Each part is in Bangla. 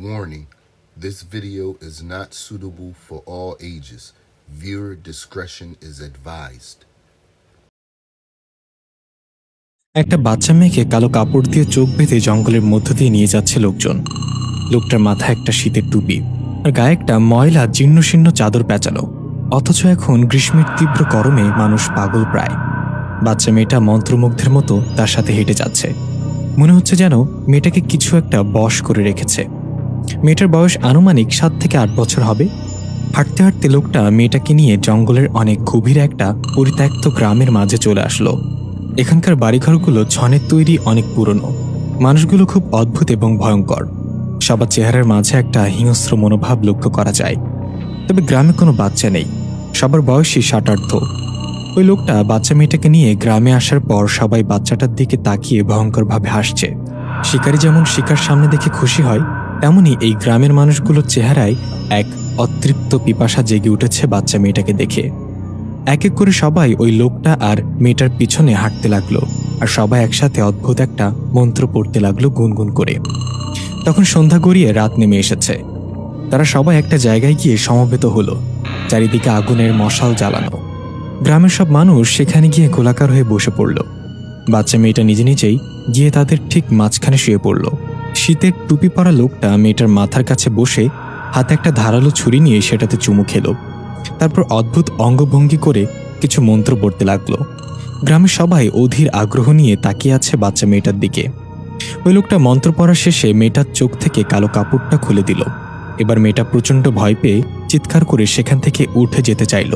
Warning, this video is not suitable for all ages. Viewer discretion is advised. একটা বাচ্চা মেয়েকে কালো কাপড় দিয়ে চোখ বেঁধে জঙ্গলের মধ্য দিয়ে নিয়ে যাচ্ছে লোকজন। লোকটার মাথায় একটা শীতের টুপি আর গায়ে একটা ময়লা জীর্ণশীর্ণ চাদর পেঁচানো। অথচ এখন গ্রীষ্মের তীব্র গরমে মানুষ পাগল প্রায়। বাচ্চা মেয়েটা মন্ত্রমুগ্ধের মতো তার সাথে হেঁটে যাচ্ছে। মনে হচ্ছে যেন মেয়েটাকে কিছু একটা বশ করে রেখেছে। মেয়েটার বয়স আনুমানিক 7 থেকে 8 বছর হবে। হাঁটতে হাঁটতে লোকটা মেয়েটাকে নিয়ে জঙ্গলের অনেক গভীর একটা পরিত্যক্ত গ্রামের মাঝে চলে আসলো। এখানকার বাড়িঘরগুলো ছনের তৈরি, অনেক পুরনো। মানুষগুলো খুব অদ্ভুত এবং ভয়ঙ্কর। সবার চেহারার মাঝে একটা হিংস্র মনোভাব লক্ষ্য করা যায়। তবে গ্রামে কোনো বাচ্চা নেই, সবার বয়সই ষাটার্ধ। ওই লোকটা বাচ্চা মেয়েটাকে নিয়ে গ্রামে আসার পর সবাই বাচ্চাটার দিকে তাকিয়ে ভয়ঙ্করভাবে হাসছে। শিকারী যেমন শিকার সামনে দেখে খুশি হয়, তেমনি এই গ্রামের মানুষগুলোর চেহারায় এক অতৃপ্ত পিপাসা জেগে উঠেছে বাচ্চা মেয়েটাকে দেখে। এক এক করে সবাই ওই লোকটা আর মেয়েটার পিছনে হাঁটতে লাগলো, আর সবাই একসাথে অদ্ভুত একটা মন্ত্র পড়তে লাগলো গুনগুন করে। তখন সন্ধ্যা গড়িয়ে রাত নেমে এসেছে। তারা সবাই একটা জায়গায় গিয়ে সমবেত হলো। চারিদিকে আগুনের মশাল জ্বালানো। গ্রামের সব মানুষ সেখানে গিয়ে গোলাকার হয়ে বসে পড়ল। বাচ্চা মেয়েটা নিজে নিজেই গিয়ে তাদের ঠিক মাঝখানে শুয়ে পড়ল। শীতের টুপি পরা লোকটা মেয়েটার মাথার কাছে বসে হাতে একটা ধারালো ছুরি নিয়ে সেটাতে চুমু খেল। তারপর অদ্ভুত অঙ্গভঙ্গি করে কিছু মন্ত্র পড়তে লাগলো। গ্রামের সবাই অধীর আগ্রহ নিয়ে তাকিয়ে আছে বাচ্চা মেয়েটার দিকে। ওই লোকটা মন্ত্র পড়া শেষে মেয়েটার চোখ থেকে কালো কাপড়টা খুলে দিল। এবার মেয়েটা প্রচণ্ড ভয় পেয়ে চিৎকার করে সেখান থেকে উঠে যেতে চাইল,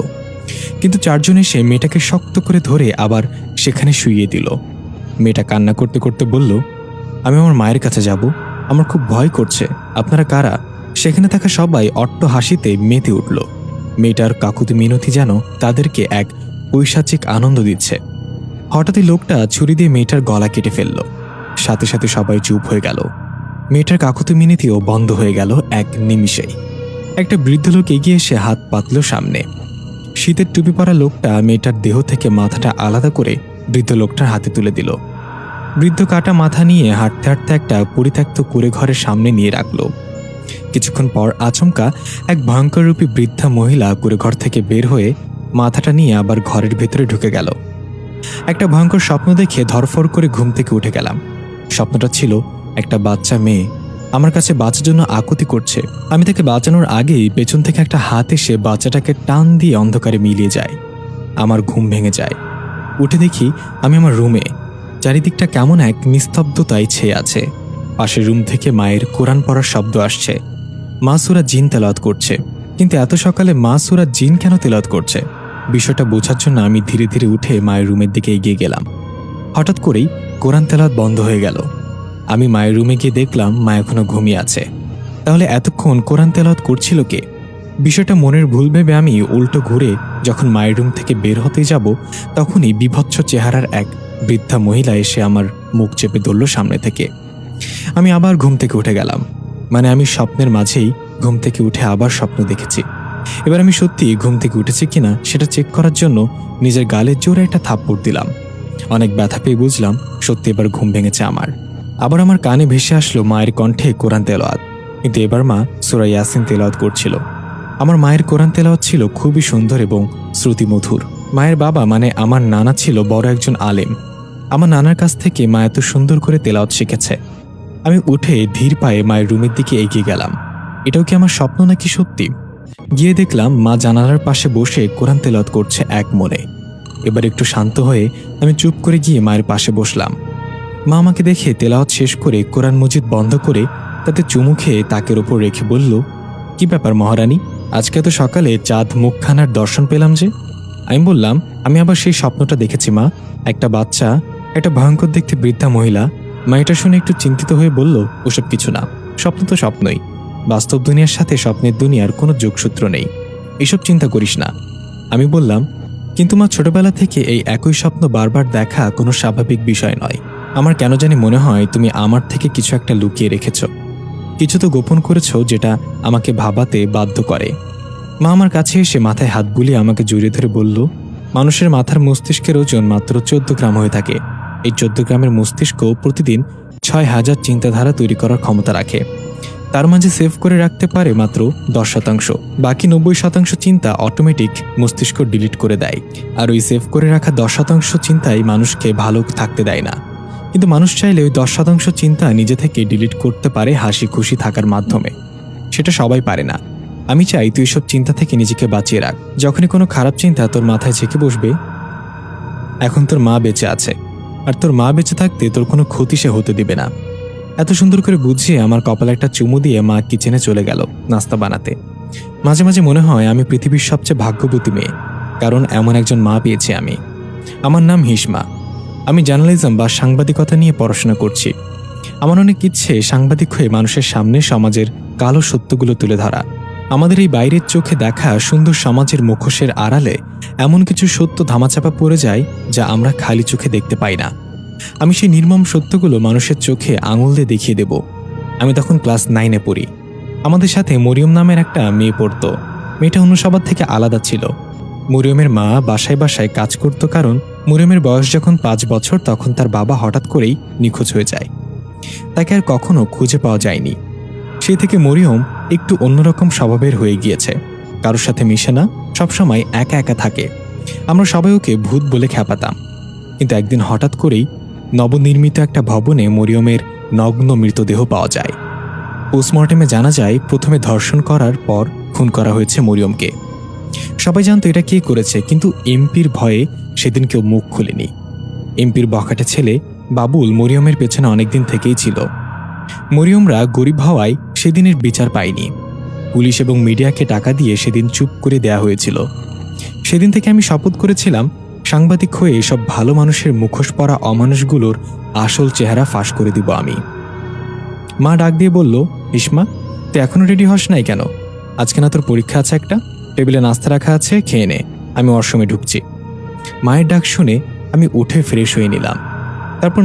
কিন্তু চারজন এসে মেয়েটাকে শক্ত করে ধরে আবার সেখানে শুইয়ে দিল। মেয়েটা কান্না করতে করতে বলল, আমি আমার মায়ের কাছে যাব, আমার খুব ভয় করছে, আপনারা কারা? সেখানে থাকা সবাই অট্ট হাসিতে মেতে উঠল। মেয়েটার কাকুতি মিনতি যেন তাদেরকে এক পৈশাচিক আনন্দ দিচ্ছে। হঠাৎই লোকটা ছুরি দিয়ে মেয়েটার গলা কেটে ফেলল। সাথে সাথে সবাই চুপ হয়ে গেল। মেয়েটার কাকুতি মিনতিও বন্ধ হয়ে গেল এক নিমিষেই। একটা বৃদ্ধ লোক এগিয়ে এসে হাত পাতল সামনে। শীতের টুপি পরা লোকটা মেয়েটার দেহ থেকে মাথাটা আলাদা করে বৃদ্ধ লোকটার হাতে তুলে দিল। বৃদ্ধ কাটা মাথা নিয়ে হাঁটতে হাঁটতে একটা পরিত্যক্ত কুঁড়ে ঘরের সামনে নিয়ে রাখল। কিছুক্ষণ পর আচমকা এক ভয়ঙ্কররূপী বৃদ্ধা মহিলা কুঁড়ে ঘর থেকে বের হয়ে মাথাটা নিয়ে আবার ঘরের ভেতরে ঢুকে গেল। একটা ভয়ঙ্কর স্বপ্ন দেখে ধরফর করে ঘুম থেকে উঠে গেলাম। স্বপ্নটা ছিল একটা বাচ্চা মেয়ে আমার কাছে বাঁচার জন্য আকুতি করছে। আমি তাকে বাঁচানোর আগেই পেছন থেকে একটা হাত এসে বাচ্চাটাকে টান দিয়ে অন্ধকারে মিলিয়ে যায়। আমার ঘুম ভেঙে যায়। উঠে দেখি আমি আমার রুমে। চারিদিকটা কেমন এক নিস্তব্ধতায় ছেয়ে আছে। পাশের রুম থেকে মায়ের কোরআন পড়ার শব্দ আসছে। মা সূরা জিন তেলাওয়াত করছে। কিন্তু এত সকালে মা সূরা জিন কেন তেলাওয়াত করছে? বিষয়টা বোঝার জন্য আমি ধীরে ধীরে উঠে মায়ের রুমের দিকে এগিয়ে গেলাম। হঠাৎ করেই কোরআন তেলাওয়াত বন্ধ হয়ে গেল। আমি মায়ের রুমে গিয়ে দেখলাম মা এখনো ঘুমিয়ে আছে। তাহলে এতক্ষণ কোরআন তেলাওয়াত করছিল কে? বিষয়টা মনের ভুল ভেবে আমি উল্টো ঘুরে যখন মায়ের রুম থেকে বের হতে যাব, তখনই বিভৎস চেহারার এক বৃদ্ধা মহিলা এসে আমার মুখ চেপে ধরল সামনে থেকে। আমি আবার ঘুম থেকে উঠে গেলাম। মানে আমি স্বপ্নের মাঝেই ঘুম থেকে উঠে আবার স্বপ্ন দেখেছি। এবার আমি সত্যি ঘুম থেকে উঠেছি কিনা সেটা চেক করার জন্য নিজের গালে জোরে একটা থাপ্পড় দিলাম। অনেক ব্যথা পেয়ে বুঝলাম সত্যি এবার ঘুম ভেঙেছে আমার। আবার আমার কানে ভেসে আসলো মায়ের কণ্ঠে কোরআন তেলাওয়াত, কিন্তু এবার মা সূরা ইয়াসিন তেলাওয়াত করছিল। আমার মায়ের কোরআন তেলাওয়াত ছিল খুবই সুন্দর এবং শ্রুতিমধুর। মায়ের বাবা মানে আমার নানা ছিল বড় একজন আলেম। আমার নানার কাছ থেকে মা এত সুন্দর করে তেলাওয়াত শিখেছে। আমি উঠে ধীর পায়ে মায়ের রুমের দিকে এগিয়ে গেলাম। এটাও কি আমার স্বপ্ন নাকি সত্যি? গিয়ে দেখলাম মা জানালার পাশে বসে কোরআন তেলাওয়াত করছে এক মনে। এবার একটু শান্ত হয়ে আমি চুপ করে গিয়ে মায়ের পাশে বসলাম। মা আমাকে দেখে তেলাওয়াত শেষ করে কোরআন মজিদ বন্ধ করে তাতে চুমু খেয়ে তাকের ওপর রেখে বলল, কি ব্যাপার মহারানী, আজকে এত সকালে চাঁদ মুখখানার দর্শন পেলাম যে? আমি বললাম, আমি আবার সেই স্বপ্নটা দেখেছি মা, একটা বাচ্চা, একটা ভয়ঙ্কর দেখতে বৃদ্ধা মহিলা। মা এটা শুনে একটু চিন্তিত হয়ে বলল, ওসব কিছু না, স্বপ্ন তো স্বপ্নই, বাস্তব দুনিয়ার সাথে স্বপ্নের দুনিয়ার কোনো যোগসূত্র নেই, এসব চিন্তা করিস না। আমি বললাম, কিন্তু মা ছোটবেলা থেকে এই একই স্বপ্ন বারবার দেখা কোনো স্বাভাবিক বিষয় নয়। আমার কেন জানি মনে হয় তুমি আমার থেকে কিছু একটা লুকিয়ে রেখেছ, কিছু তো গোপন করেছ যেটা আমাকে ভাবাতে বাধ্য করে। মা আমার কাছে এসে মাথায় হাত বুলিয়ে আমাকে জড়িয়ে ধরে বলল, মানুষের মাথার মস্তিষ্কের ওজন মাত্র 14 গ্রাম হয়ে থাকে। এই 14 গ্রামের মস্তিষ্ক প্রতিদিন 6000 চিন্তাধারা তৈরি করার ক্ষমতা রাখে। তার মাঝে সেভ করে রাখতে পারে মাত্র 10%। বাকি 90% চিন্তা অটোমেটিক মস্তিষ্ক ডিলিট করে দেয়। আর ওই সেভ করে রাখা 10% চিন্তাই মানুষকে ভালো থাকতে দেয় না। কিন্তু মানুষ চাইলে ওই 10% চিন্তা নিজে থেকে ডিলিট করতে পারে হাসি খুশি থাকার মাধ্যমে। সেটা সবাই পারে না। আমি চাই তুই সব চিন্তা থেকে নিজেকে বাঁচিয়ে রাখ। যখনই কোনো খারাপ চিন্তা তোর মাথায় ঝেঁকে বসবে, এখন তোর মা বেঁচে আছে, আর তোর মা বেঁচে থাকতে তোর কোনো ক্ষতি সে হতে দিবে না। এত সুন্দর করে বুঝিয়ে আমার কপালে একটা চুমু দিয়ে মা কিচেনে চলে গেল নাস্তা বানাতে। মাঝে মাঝে মনে হয় আমি পৃথিবীর সবচেয়ে ভাগ্যবতী মেয়ে, কারণ এমন একজন মা পেয়েছি আমি। আমার নাম হিসমা। আমি জার্নালিজম বা সাংবাদিকতা নিয়ে পড়াশোনা করছি। আমার অনেক ইচ্ছে সাংবাদিক হয়ে মানুষের সামনে সমাজের কালো সত্যগুলো তুলে ধরা। আমাদের এই বাইরের চোখে দেখা সুন্দর সমাজের মুখোশের আড়ালে এমন কিছু সত্য ধামাচাপা পড়ে যায় যা আমরা খালি চোখে দেখতে পাই না। আমি সেই নির্মম সত্যগুলো মানুষের চোখে আঙুল দিয়ে দেখিয়ে দেব। আমি তখন ক্লাস 9-এ পড়ি। আমাদের সাথে মরিয়ম নামের একটা মেয়ে পড়তো। মেয়েটা অন্য সবার থেকে আলাদা ছিল। মরিয়মের মা বাসায় বাসায় কাজ করত, কারণ মরিয়মের বয়স যখন 5 বছর তখন তার বাবা হঠাৎ করেই নিখোঁজ হয়ে যায়। তাকে আর কখনো খুঁজে পাওয়া যায়নি। সেই থেকে মরিয়ম একটু অন্যরকম স্বভাবের হয়ে গিয়েছে। কারোর সাথে মিশে না, সবসময় একা একা থাকে। আমরা সবাই ওকে ভূত বলে খ্যাপাতাম। কিন্তু একদিন হঠাৎ করেই নবনির্মিত একটা ভবনে মরিয়মের নগ্ন মৃতদেহ পাওয়া যায়। পোস্টমর্টেমে জানা যায় প্রথমে ধর্ষণ করার পর খুন করা হয়েছে মরিয়মকে। সবাই জানতো এটা কে করেছে, কিন্তু এমপির ভয়ে সেদিন কেউ মুখ খুলেনি। এমপির বখাটে ছেলে বাবুল মরিয়মের পেছনে অনেকদিন থেকেই ছিল। মরিয়মরা গরিব হওয়ায় সেদিনের বিচার পায়নি। পুলিশ এবং মিডিয়াকে টাকা দিয়ে সেদিন চুপ করে দেয়া হয়েছিল। সেদিন থেকে আমি শপথ করেছিলাম সাংবাদিক হয়ে এসব ভালো মানুষের মুখোশ পরা অমানুষগুলোর আসল চেহারা ফাঁস করে দিব আমি। মা ডাক দিয়ে বলল, ইসমা, তুই এখনো রেডি হস নাই কেন? আজকে না তোর পরীক্ষা আছে একটা? টেবিলে নাস্তা রাখা আছে, খেয়ে নে, আমি ওয়াশরুমে ঢুকছি। মায়ের ডাক শুনে আমি উঠে ফ্রেশ হয়ে নিলাম। তারপর